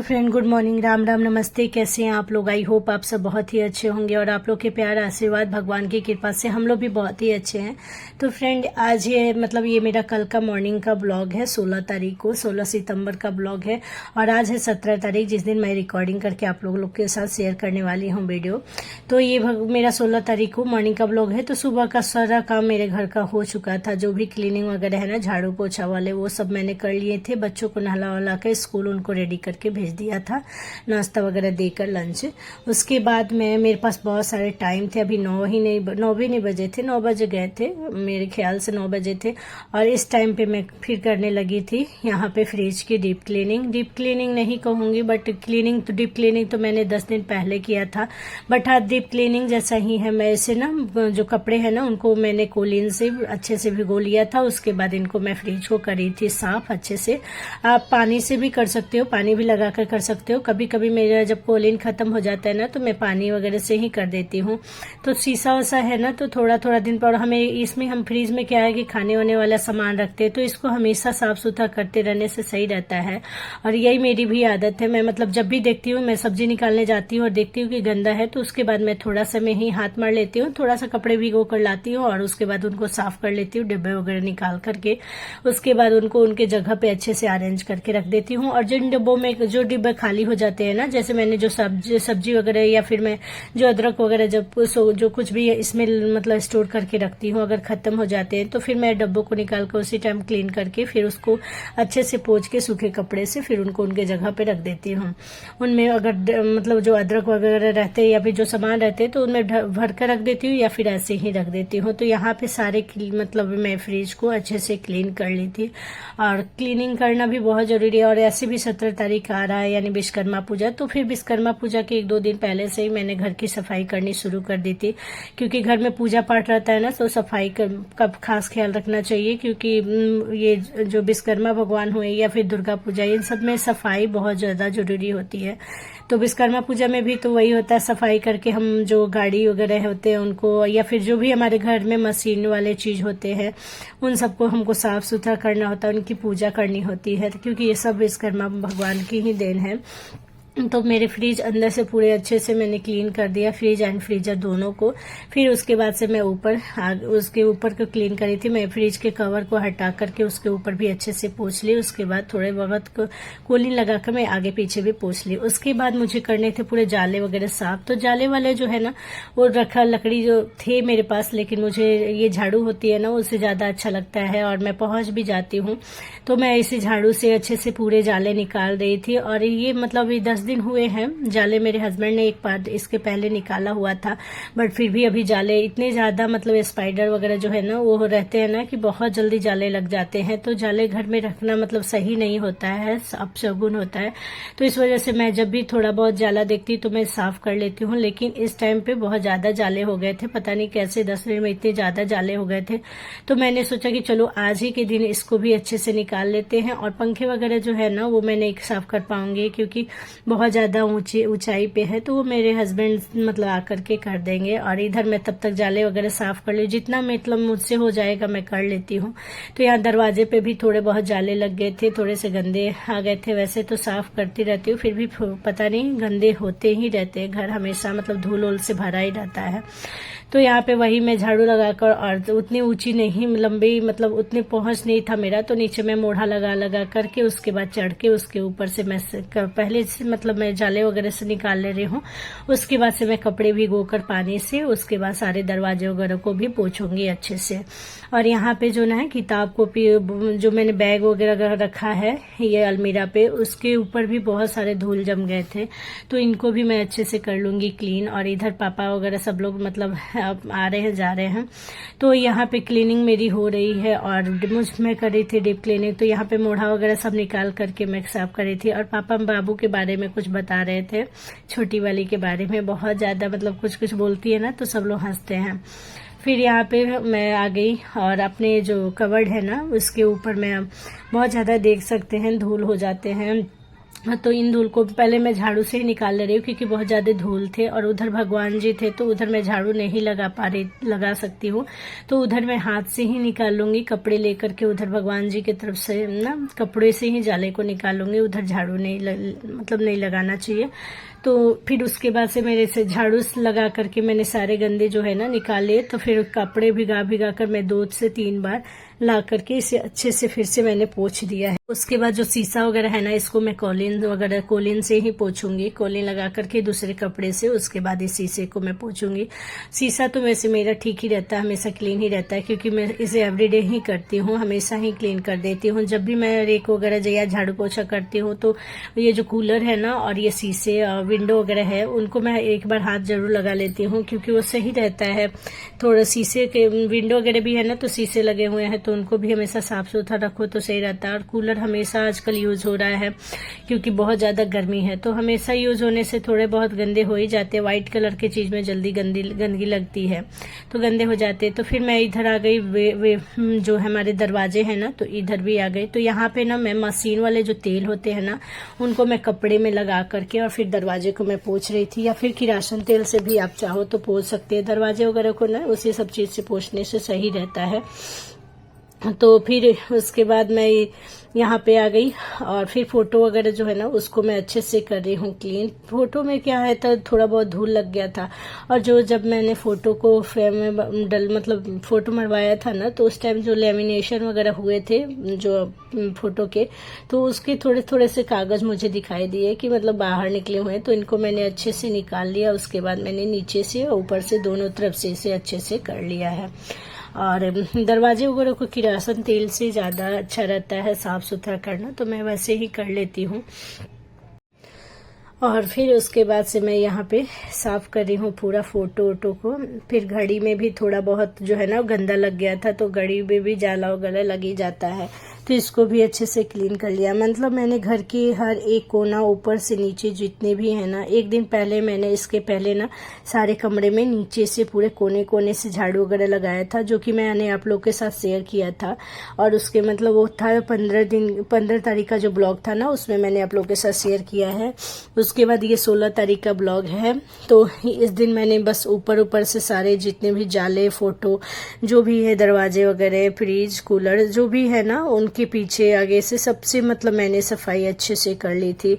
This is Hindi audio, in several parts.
Friend, good morning, Ram Ram, नमस्ते। कैसे हैं आप लोग? आई होप आप सब बहुत ही अच्छे होंगे और आप लोग के प्यार आशीर्वाद भगवान की कृपा से हम लोग भी बहुत ही अच्छे हैं। तो फ्रेंड, आज ये मेरा कल का मॉर्निंग का ब्लॉग है। 16 तारीख को, 16 सितंबर का ब्लॉग है और आज है 17 तारीख, जिस दिन मैं रिकॉर्डिंग करके आप लोग के साथ शेयर करने वाली हूँ वीडियो। तो ये मेरा 16 तारीख को मॉर्निंग का ब्लॉग है। तो सुबह का सारा काम मेरे घर का हो चुका था, जो भी क्लीनिंग वगैरह है ना, झाड़ू पोछा वाले, वो सब मैंने कर लिए थे। बच्चों को नहला वहला कर स्कूल उनको रेडी करके भेज दिया था, नाश्ता वगैरह देकर लंच। उसके बाद मेरे पास बहुत सारे टाइम थे। अभी 9 भी नहीं बजे थे, 9 बजे गए थे, मेरे ख्याल से 9 बजे थे। और इस टाइम पे मैं फिर करने लगी थी यहाँ पे फ्रिज की डीप क्लीनिंग नहीं कहूँगी, बट डीप क्लीनिंग तो मैंने 10 दिन पहले किया था। बट हाँ, डीप क्लीनिंग जैसा ही है। मैं इसे ना, जो कपड़े हैं ना, उनको मैंने कोलिन से अच्छे से भिगो लिया था। उसके बाद इनको मैं फ्रिज को करी थी साफ अच्छे से। आप पानी से भी कर सकते हो, पानी भी लगा कर सकते हो। कभी कभी मेरा जब कोलिन खत्म हो जाता है ना, तो मैं पानी वगैरह से ही कर देती हूँ। तो शीशा वसा है ना, तो थोड़ा थोड़ा दिन पर हमें इसमें, हम फ्रिज में क्या है कि खाने वाने वाला सामान रखते हैं, तो इसको हमेशा साफ सुथरा करते रहने से सही रहता है। और यही मेरी भी आदत है। मैं मतलब जब भी देखती हूँ, मैं सब्जी निकालने जाती हूँ और देखती हूँ कि गंदा है, तो उसके बाद मैं थोड़ा सा में ही हाथ मार लेती हूँ, थोड़ा सा कपड़े भिगो कर लाती हूँ और उसके बाद उनको साफ कर लेती हूँ, डिब्बे वगैरह निकाल करके। उसके बाद उनको उनके जगह पे अच्छे से अरेंज करके रख देती हूँ। और जिन डिब्बों में जो डिब्बे खाली हो जाते हैं ना, जैसे मैंने जो सब्जी वगैरह, या फिर मैं जो अदरक वगैरह जो कुछ भी इसमें मतलब स्टोर करके रखती हूँ, अगर खत्म हो जाते हैं तो फिर मैं डब्बों को निकाल कर उसी टाइम क्लीन करके फिर उसको अच्छे से पोंछ के सूखे कपड़े से फिर उनको उनके जगह पे रख देती हूँ। उनमें अगर मतलब जो अदरक वगैरह रहते हैं या फिर जो सामान रहते हैं, तो उनमें भर कर रख देती हूँ या फिर ऐसे ही रख देती हूँ। तो यहाँ पे सारे मतलब मैं फ्रिज को अच्छे से क्लीन कर ली थी। और क्लीनिंग करना भी बहुत जरूरी है। और ऐसे भी 17 तारीख आ रहा है, यानी विश्वकर्मा पूजा। तो फिर विश्वकर्मा पूजा के 1-2 दिन पहले से ही मैंने घर की सफाई करनी शुरू कर दी थी, क्योंकि घर में पूजा पाठ रहता है ना, तो सफाई का खास ख्याल रखना चाहिए। क्योंकि ये जो विश्वकर्मा भगवान हुए या फिर दुर्गा पूजा, इन सब में सफाई बहुत ज्यादा जरूरी होती है। तो विश्वकर्मा पूजा में भी तो वही होता है, सफाई करके हम जो गाड़ी वगैरह होते हैं उनको, या फिर जो भी हमारे घर में मशीन वाले चीज होते हैं, उन सबको हमको साफ सुथरा करना होता है, उनकी पूजा करनी होती है, क्योंकि ये सब विश्वकर्मा भगवान की ही देन है। तो मेरे फ्रिज अंदर से पूरे अच्छे से मैंने क्लीन कर दिया, फ्रिज एंड फ्रीजर दोनों को। फिर उसके बाद से मैं उसके ऊपर को क्लीन करी थी। मैं फ्रिज के कवर को हटा करके उसके ऊपर भी अच्छे से पोंछ ली। उसके बाद थोड़े बहुत कोलिन लगाकर मैं आगे पीछे भी पोंछ ली। उसके बाद मुझे करने थे पूरे जाले वगैरह साफ। तो जाले वाले जो है ना, वो रखा लकड़ी जो थे मेरे पास, लेकिन मुझे ये झाड़ू होती है ना, उससे ज्यादा अच्छा लगता है और मैं पहुंच भी जाती हूँ। तो मैं इसी झाड़ू से अच्छे से पूरे जाले निकाल रही थी। और ये मतलब 10 दिन हुए हैं जाले, मेरे हस्बैंड ने एक बार इसके पहले निकाला हुआ था, बट फिर भी अभी जाले इतने ज्यादा मतलब स्पाइडर वगैरह जो है ना, वो रहते हैं ना कि बहुत जल्दी जाले लग जाते हैं। तो जाले घर में रखना मतलब सही नहीं होता है, अपशगुन होता है। तो इस वजह से मैं जब भी थोड़ा बहुत जाला देखती तो मैं साफ कर लेती हूँ। लेकिन इस टाइम पे बहुत ज्यादा जाले हो गए थे, पता नहीं कैसे 10 दिन में इतने ज्यादा जाले हो गए थे। तो मैंने सोचा कि चलो आज ही के दिन इसको भी अच्छे से निकाल लेते हैं। और पंखे वगैरह जो है ना, वो मैं नहीं साफ कर पाऊंगी, क्योंकि बहुत ज्यादा ऊंचाई पे है, तो वो मेरे हस्बैंड मतलब आकर के कर देंगे। और इधर मैं तब तक जाले वगैरह साफ कर ली, जितना मतलब मुझसे हो जाएगा मैं कर लेती हूँ। तो यहाँ दरवाजे पे भी थोड़े बहुत जाले लग गए थे, थोड़े से गंदे आ गए थे। वैसे तो साफ करती रहती हूँ, फिर भी पता नहीं गंदे होते ही रहते हैं। घर हमेशा मतलब धूल वूल से भरा ही रहता है। तो यहाँ पे वही मैं झाड़ू लगाकर, और उतनी ऊंची नहीं, लंबी मतलब उतने पहुंच नहीं था मेरा, तो नीचे मैं मोढ़ा लगा करके उसके बाद चढ़ के उसके ऊपर से मैं पहले से मतलब मतलब मैं जाले वगैरह से निकाल ले रही हूँ। उसके बाद से मैं कपड़े भिगोकर पानी से, उसके बाद सारे दरवाजे वगैरह को भी पोंछूंगी अच्छे से। और यहाँ पे जो ना किताब कॉपी जो मैंने बैग वगैरह रखा है ये अलमीरा पे, उसके ऊपर भी बहुत सारे धूल जम गए थे, तो इनको भी मैं अच्छे से कर लूंगी क्लीन। और इधर पापा वगैरह सब लोग मतलब आ रहे हैं जा रहे हैं, तो यहाँ पे क्लीनिंग मेरी हो रही है। और मैं कर रही थी डीप क्लीनिंग, तो यहाँ पे मोढ़ा वगैरह सब निकाल करके मैं साफ कर रही थी। और पापा बाबू के बारे में कुछ बता रहे थे, छोटी वाली के बारे में। बहुत ज्यादा मतलब कुछ कुछ बोलती है ना तो सब लोग हंसते हैं। फिर यहाँ पे मैं आ गई और अपने जो कवर्ड है ना उसके ऊपर मैं बहुत ज़्यादा देख सकते हैं धूल हो जाते हैं, तो इन धूल को पहले मैं झाड़ू से ही निकाल ले रही हूँ क्योंकि बहुत ज़्यादा धूल थे। और उधर भगवान जी थे तो उधर मैं झाड़ू नहीं लगा सकती हूँ, तो उधर मैं हाथ से ही निकाल लूंगी, कपड़े लेकर के उधर भगवान जी की तरफ से ना कपड़े से ही जाले को निकाल लूंगी, उधर झाड़ू नहीं लगाना चाहिए। तो फिर उसके बाद से मेरे से झाड़ू लगा करके मैंने सारे गंदे जो है ना निकाले, तो फिर कपड़े भिगा कर मैं 2 से 3 बार ला करके इसे अच्छे से फिर से मैंने पोंछ दिया है। उसके बाद जो शीशा वगैरह है ना इसको मैं कोलिन से ही पोंछूंगी, कोलिन लगा करके दूसरे कपड़े से। उसके बाद इस शीशे को मैं पोंछूंगी। शीशा तो वैसे मेरा ठीक ही रहता है, हमेशा क्लीन ही रहता है क्योंकि मैं इसे एवरीडे ही करती हूँ, हमेशा ही क्लीन कर देती हूँ। जब भी मैं रेक वगैरह या झाड़ू पोछा करती हूँ तो ये जो कूलर है ना और ये शीशे विंडो वगैरह है उनको मैं एक बार हाथ जरूर लगा लेती हूँ क्योंकि वो सही रहता है। थोड़ा शीशे के विंडो वगैरह भी है ना तो शीशे लगे हुए हैं तो उनको भी हमेशा साफ सुथरा रखो तो सही रहता है। और कूलर हमेशा आजकल यूज हो रहा है क्योंकि बहुत ज्यादा गर्मी है, तो हमेशा यूज होने से थोड़े बहुत गंदे हो ही जाते हैं। व्हाइट कलर की चीज में जल्दी गंदगी लगती है तो गंदे हो जाते हैं। तो फिर मैं इधर आ गई, वे जो हमारे दरवाजे हैं ना तो इधर भी आ गई। तो यहाँ पे ना मैं मशीन वाले जो तेल होते हैं ना उनको मैं कपड़े में लगा करके और फिर दरवाजे को मैं पोंछ रही थी, या फिर किरासन तेल से भी आप चाहो तो पोंछ सकते हैं दरवाजे वगैरह को ना, उसी सब चीज से पोंछने से सही रहता है। तो फिर उसके बाद मैं यहाँ पे आ गई और फिर फोटो वगैरह जो है ना उसको मैं अच्छे से कर रही हूँ क्लीन। फोटो में क्या है था थोड़ा बहुत धूल लग गया था, और जब मैंने फोटो को फ्रेम में मतलब फोटो मरवाया था ना तो उस टाइम जो लेमिनेशन वगैरह हुए थे जो फोटो के, तो उसके थोड़े थोड़े से कागज मुझे दिखाई दिए कि मतलब बाहर निकले हुए हैं, तो इनको मैंने अच्छे से निकाल लिया। उसके बाद मैंने नीचे से ऊपर से दोनों तरफ से इसे अच्छे से कर लिया है। और दरवाजे वगैरह को किरासन तेल से ज़्यादा अच्छा रहता है साफ सुथरा करना, तो मैं वैसे ही कर लेती हूँ। और फिर उसके बाद से मैं यहाँ पे साफ कर रही हूँ पूरा फोटो वोटो को। फिर घड़ी में भी थोड़ा बहुत जो है ना गंदा लग गया था, तो घड़ी में भी जाला वगैरह लग ही जाता है, तो इसको भी अच्छे से क्लीन कर लिया। मतलब मैंने घर की हर एक कोना ऊपर से नीचे जितने भी है ना, एक दिन पहले मैंने इसके पहले ना सारे कमरे में नीचे से पूरे कोने कोने से झाड़ू वगैरह लगाया था, जो कि मैंने आप लोग के साथ शेयर किया था। और उसके मतलब वो था 15 तारीख का जो ब्लॉग था ना उसमें मैंने आप लोग के साथ शेयर किया है। उसके बाद ये 16 तारीख का ब्लॉग है। तो इस दिन मैंने बस ऊपर से सारे जितने भी जाले फोटो जो भी है दरवाजे वगैरह फ्रिज कूलर जो भी है ना उनके पीछे आगे से सबसे मतलब मैंने सफाई अच्छे से कर ली थी।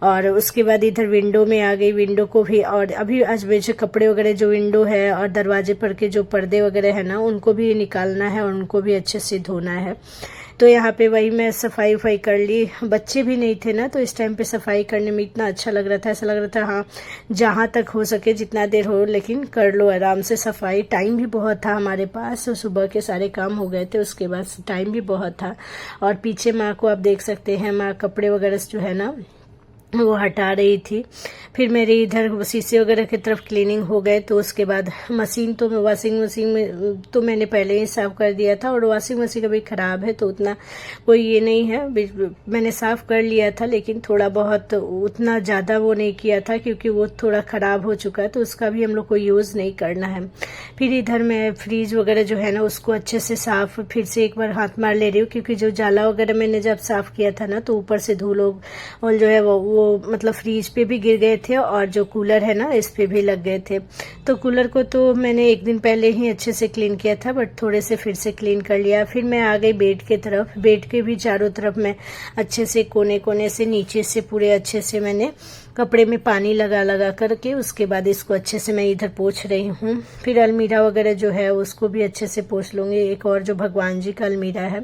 और उसके बाद इधर विंडो में आ गई, विंडो को भी, और अभी आज मुझे कपड़े वगैरह जो विंडो है और दरवाजे पर के जो पर्दे वगैरह है ना उनको भी निकालना है और उनको भी अच्छे से धोना है। तो यहाँ पे वही मैं सफाई वफाई कर ली। बच्चे भी नहीं थे ना तो इस टाइम पे सफाई करने में इतना अच्छा लग रहा था, ऐसा लग रहा था हाँ जहाँ तक हो सके जितना देर हो लेकिन कर लो आराम से सफाई। टाइम भी बहुत था हमारे पास, तो सुबह के सारे काम हो गए थे, उसके बाद टाइम भी बहुत था। और पीछे माँ को आप देख सकते हैं, माँ कपड़े वगैरह जो है ना वो हटा रही थी। फिर मेरे इधर शीशे वगैरह की तरफ क्लीनिंग हो गए। तो उसके बाद मशीन तो वॉशिंग मशीन में तो मैंने पहले ही साफ कर दिया था, और वॉशिंग मशीन अभी ख़राब है तो उतना कोई ये नहीं है, मैंने साफ कर लिया था लेकिन थोड़ा बहुत उतना ज़्यादा वो नहीं किया था क्योंकि वो थोड़ा ख़राब हो चुका है, तो उसका भी हम लोग को यूज़ नहीं करना है। फिर इधर मैं फ्रिज वगैरह जो है ना उसको अच्छे से साफ फिर से एक बार हाथ मार ले रही हूँ, क्योंकि जो जाला वगैरह मैंने जब साफ किया था ना तो ऊपर से धूल और जो है वो मतलब फ्रिज पे भी गिर गए थे, और जो कूलर है ना इस पे भी लग गए थे। तो कूलर को तो मैंने एक दिन पहले ही अच्छे से क्लीन किया था, बट थोड़े से फिर से क्लीन कर लिया। फिर मैं आ गई बेड के तरफ। बेड के भी चारों तरफ मैं अच्छे से कोने कोने से नीचे से पूरे अच्छे से मैंने कपड़े में पानी लगा लगा करके उसके बाद इसको अच्छे से मैं इधर पोंछ रही हूँ। फिर अलमीरा वगैरह जो है उसको भी अच्छे से पोंछ लूँगी। एक और जो भगवान जी का अलमीरा है।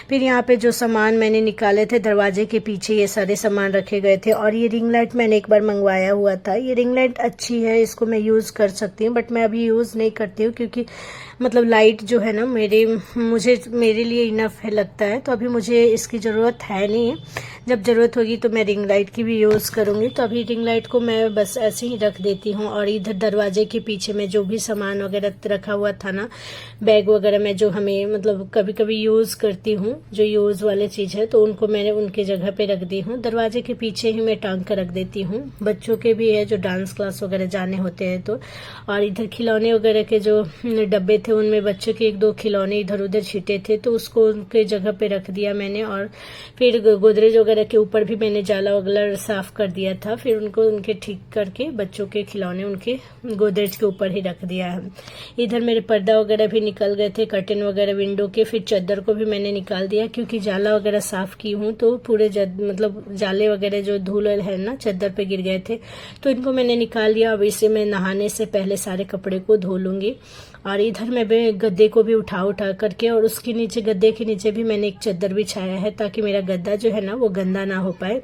फिर यहाँ पे जो सामान मैंने निकाले थे दरवाजे के पीछे ये सारे सामान रखे गए थे। और ये रिंग लाइट मैंने एक बार मंगवाया हुआ था। ये रिंग लाइट अच्छी है, इसको मैं यूज़ कर सकती हूँ, बट मैं अभी यूज़ नहीं करती हूँ क्योंकि मतलब लाइट जो है ना मेरे लिए इनफ है लगता है। तो अभी मुझे इसकी ज़रूरत है नहीं है। जब ज़रूरत होगी तो मैं रिंग लाइट की भी यूज़ करूँगी। तो अभी रिंग लाइट को मैं बस ऐसे ही रख देती हूँ। और इधर दरवाजे के पीछे में जो भी सामान वगैरह रखा हुआ था ना, बैग वगैरह में जो हमें मतलब कभी कभी यूज़ करती हूँ, जो यूज़ वाले चीज़ है, तो उनको मैंने उनके जगह पे रख दी हूँ। दरवाजे के पीछे ही मैं टांग कर रख देती हूँ। बच्चों के भी है जो डांस क्लास वगैरह जाने होते हैं तो। और इधर खिलौने वगैरह के जो डब्बे थे उनमें बच्चों के 1-2 खिलौने इधर उधर छिटे थे, तो उसको उनके जगह पे रख दिया मैंने। और फिर गोदरेज वगैरह के ऊपर भी मैंने जाला वगैरह साफ कर दिया था। फिर उनको उनके ठीक करके बच्चों के खिलौने उनके गोदरेज के ऊपर ही रख दिया है। इधर मेरे पर्दा वगैरह भी निकल गए थे, कर्टन वगैरह विंडो के। फिर चादर को भी मैंने निकाल दिया क्योंकि जाला वगैरह साफ की हूँ तो पूरे मतलब जाले वगैरह जो धूल है ना चादर पे गिर गए थे, तो इनको मैंने निकाल दिया। अब इसे मैं नहाने से पहले सारे कपड़े को धो लूंगी। और इधर मैं गद्दे को भी उठा करके, और उसके नीचे गद्दे के नीचे भी मैंने एक चादर बिछाया है ताकि मेरा गद्दा जो है ना वो गंदा ना हो पाए।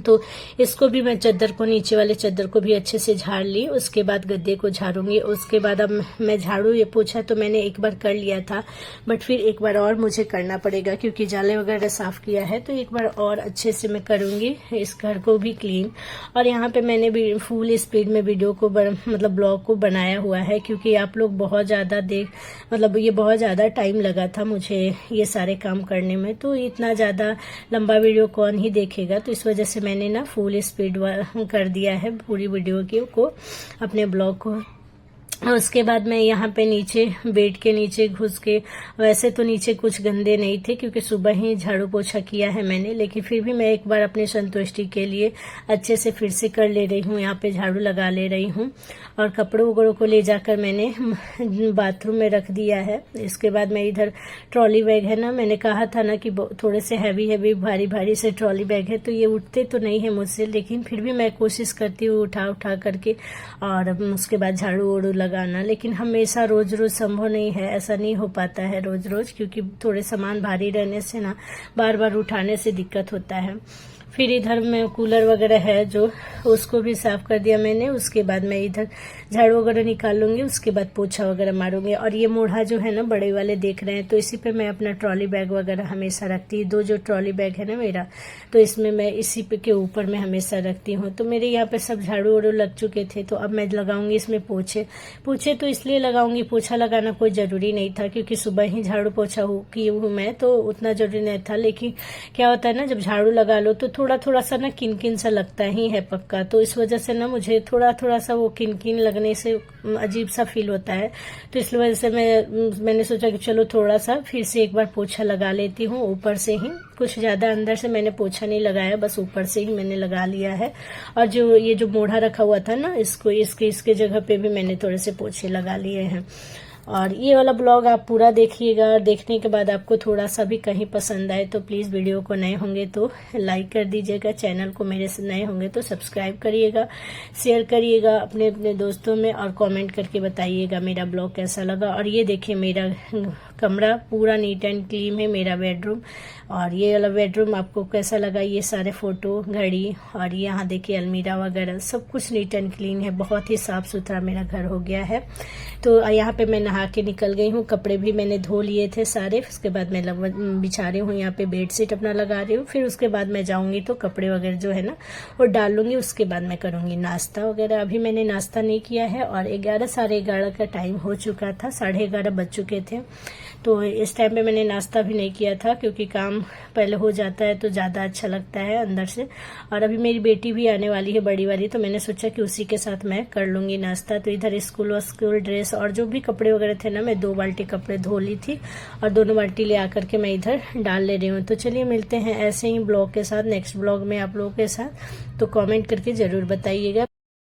तो इसको भी मैं चादर को, नीचे वाले चादर को भी अच्छे से झाड़ ली। उसके बाद गद्दे को झाड़ूंगी। उसके बाद अब मैं झाड़ू ये पोछा तो मैंने एक बार कर लिया था, बट फिर एक बार और मुझे करना पड़ेगा क्योंकि जाले वगैरह साफ किया है। तो एक बार और अच्छे से मैं करूंगी इस घर को भी क्लीन। और यहाँ पे मैंने भी फुल स्पीड में वीडियो को मतलब ब्लॉग को बनाया हुआ है क्योंकि आप लोग बहुत ज़्यादा मतलब ये बहुत ज़्यादा टाइम लगा था मुझे ये सारे काम करने में। तो इतना ज़्यादा लंबा वीडियो कौन ही देखेगा, तो इस वजह से मैंने ना फुल स्पीड कर दिया है पूरी वीडियो को अपने ब्लॉग को। और उसके बाद मैं यहाँ पे नीचे बेड के नीचे घुस के, वैसे तो नीचे कुछ गंदे नहीं थे क्योंकि सुबह ही झाड़ू पोछा किया है मैंने, लेकिन फिर भी मैं एक बार अपनी संतुष्टि के लिए अच्छे से फिर से कर ले रही हूँ। यहाँ पे झाड़ू लगा ले रही हूँ। और कपड़ों वगैरह को ले जाकर मैंने बाथरूम में रख दिया है। इसके बाद मैं इधर ट्रॉली बैग है ना, मैंने कहा था ना कि थोड़े से हैवी भारी से ट्रॉली बैग है, तो ये उठते तो नहीं है मुझसे, लेकिन फिर भी मैं कोशिश करती हूँ उठा करके और उसके बाद झाड़ू वाड़ू लगाना। लेकिन हमेशा रोज संभव नहीं है, ऐसा नहीं हो पाता है रोज क्योंकि थोड़े सामान भारी रहने से ना बार बार उठाने से दिक्कत होता है। फिर इधर में कूलर वगैरह है जो, उसको भी साफ कर दिया मैंने। उसके बाद मैं इधर झाड़ू वगैरह निकाल लूंगी, उसके बाद पोछा वगैरह मारूंगी। और ये मोढ़ा जो है ना बड़े वाले देख रहे हैं, तो इसी पे मैं अपना ट्रॉली बैग वगैरह हमेशा रखती हूँ। 2 जो ट्रॉली बैग है ना मेरा, तो इसमें मैं इसी पे के ऊपर में हमेशा रखती हूँ। तो मेरे यहाँ पे सब झाड़ू वाड़ू लग चुके थे, तो अब मैं लगाऊंगी इसमें पोछे तो इसलिए लगाऊंगी, पोछा लगाना कोई जरूरी नहीं था क्योंकि सुबह ही झाड़ू पोछा की हूँ मैं, तो उतना जरूरी नहीं था। लेकिन क्या होता है ना, जब झाड़ू लगा लो तो थोड़ा सा ना किन सा लगता ही है पक्का, तो इस वजह से ना मुझे थोड़ा सा वो किन लगने से अजीब सा फील होता है। तो इस वजह से मैंने सोचा कि चलो थोड़ा सा फिर से एक बार पोछा लगा लेती हूँ ऊपर से ही। कुछ ज्यादा अंदर से मैंने पोछा नहीं लगाया, बस ऊपर से ही मैंने लगा लिया है। और जो ये जो मोढ़ा रखा हुआ था ना, इसके जगह पे भी मैंने थोड़े से पोछे लगा लिए हैं। और ये वाला ब्लॉग आप पूरा देखिएगा, और देखने के बाद आपको थोड़ा सा भी कहीं पसंद आए तो प्लीज़ वीडियो को नए होंगे तो लाइक कर दीजिएगा, चैनल को मेरे से नए होंगे तो सब्सक्राइब करिएगा, शेयर करिएगा अपने दोस्तों में, और कमेंट करके बताइएगा मेरा ब्लॉग कैसा लगा। और ये देखिए मेरा कमरा पूरा नीट एंड क्लीन है, मेरा बेडरूम। और ये वाला बेडरूम आपको कैसा लगा, ये सारे फोटो, घड़ी, और यहाँ देखिए अलमीरा वगैरह सब कुछ नीट एंड क्लीन है, बहुत ही साफ सुथरा मेरा घर हो गया है। तो यहाँ पे मैं नहा के निकल गई हूँ, कपड़े भी मैंने धो लिए थे सारे। उसके बाद मैं बिछा रही हूँ यहाँ पे, बेडशीट अपना लगा रही हूँ। फिर उसके बाद मैं जाऊंगी तो कपड़े वगैरह जो है ना वो डाल लूंगी। उसके बाद मैं करूंगी नाश्ता वगैरह। अभी मैंने नाश्ता नहीं किया है और 11 साढ़े 11 का टाइम हो चुका था, 11:30 बज चुके थे। तो इस टाइम पे मैंने नाश्ता भी नहीं किया था क्योंकि काम पहले हो जाता है तो ज़्यादा अच्छा लगता है अंदर से। और अभी मेरी बेटी भी आने वाली है बड़ी वाली, तो मैंने सोचा कि उसी के साथ मैं कर लूंगी नाश्ता। तो इधर स्कूल ड्रेस और जो भी कपड़े वगैरह थे ना, मैं 2 बाल्टी कपड़े धो ली थी और दोनों बाल्टी ले आकर के मैं इधर डाल ले रही हूँ। तो चलिए मिलते हैं ऐसे ही ब्लॉग के साथ नेक्स्ट ब्लॉग में आप लोगों के साथ। तो कमेंट करके ज़रूर बताइएगा